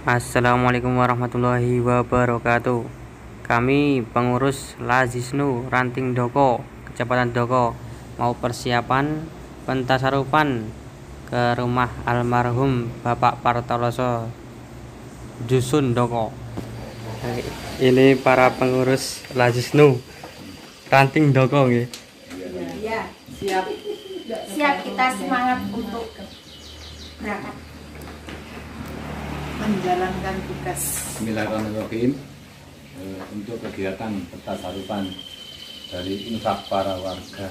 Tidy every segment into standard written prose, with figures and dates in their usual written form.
Assalamualaikum warahmatullahi wabarakatuh. Kami pengurus Lazisnu Ranting Doko, Kecamatan Doko, mau persiapan pentasarupan ke rumah almarhum Bapak Partoloso Dusun Doko. Ini para pengurus Lazisnu Ranting Doko, ya. Iya, siap. Siap, kita semangat untuk berangkat menjalankan tugas. Bismillahirrahmanirrahim. Untuk kegiatan pentasarupan dari infak para warga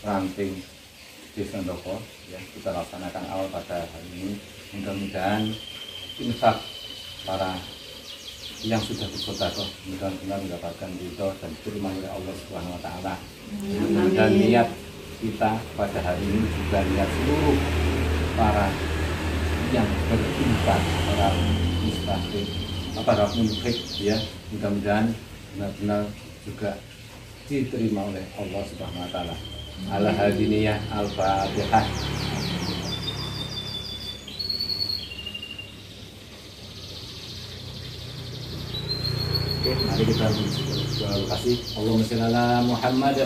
Ranting Desa Doko, ya, kita laksanakan awal pada hari ini. Mudah-mudahan infak para yang sudah bersedekah benar-benar mendapatkan ridho dan diterima oleh Allah Subhanahu wa taala. Dan niat kita pada hari ini juga niat seluruh para yang berinfak, para mustahil, para munfik, ya, mudah-mudahan benar-benar juga diterima oleh Allah Subhanahu wa taala. Al-Hadiniyah Al-Fatihah. Oke, mari kita berdoa kasih. Allahumma sholli ala Muhammad.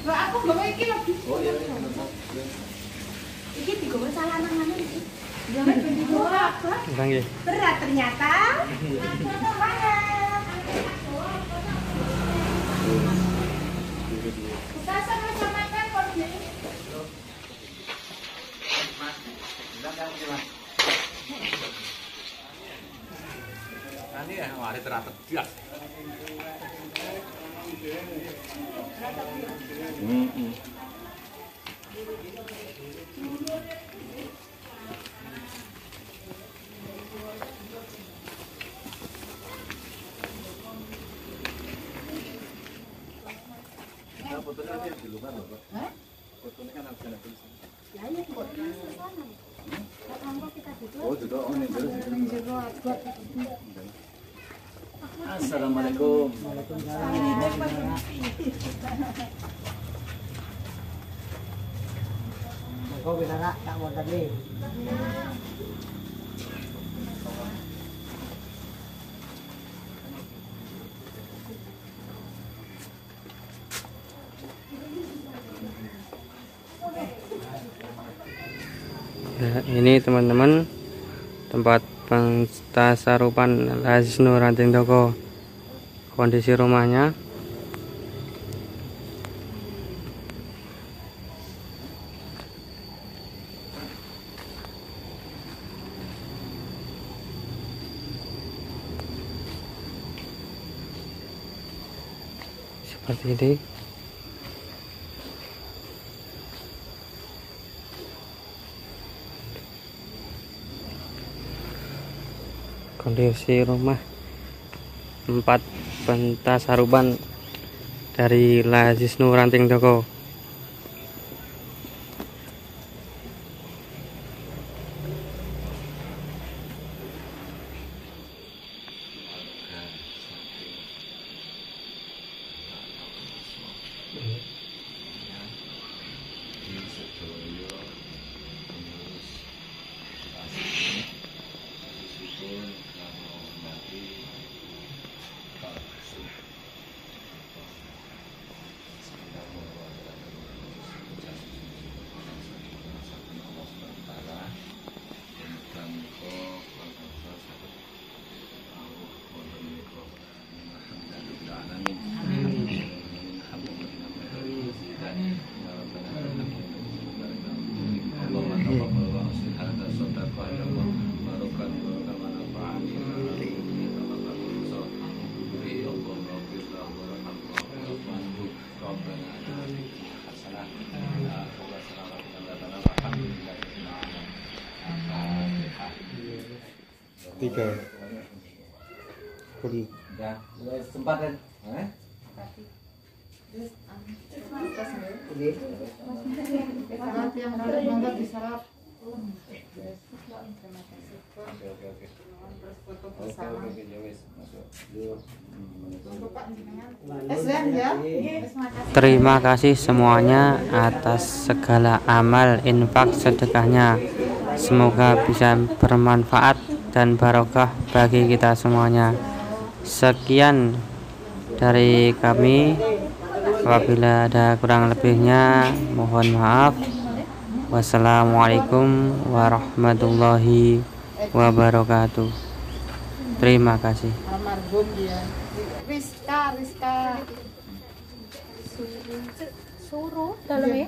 Aku bawa iki lho. Oh iya. Iki digowo salah nang mana iki? Jangan digowo apa? Berat ternyata. Kita sama-sama kan kode. Nanti ya, hari terakhir dia. Fotonya di luar loh, Pak. Fotonya kan harus ada tulisan. Ya ya, kok di sana. Kalau kita duduk. Oh, duduk on ini. Jero buat. Assalamualaikum. Kau bisa tak mau tadi? Ya, ini teman-teman tempat pentasarupan Lazisnu Ranting Doko. Kondisi rumahnya seperti ini. Kondisi rumah tempat pentasarupan dari Lazisnu Ranting Doko. Tiga. Udah, sempat kan? Yang mangga diserap. Terima kasih semuanya atas segala amal infak sedekahnya. Semoga bisa bermanfaat dan barokah bagi kita semuanya. Sekian dari kami. Apabila ada kurang lebihnya mohon maaf. Wassalamualaikum warahmatullahi wabarakatuh. Terima kasih. Almarhum dia. Rizka. Suruh dalam ya.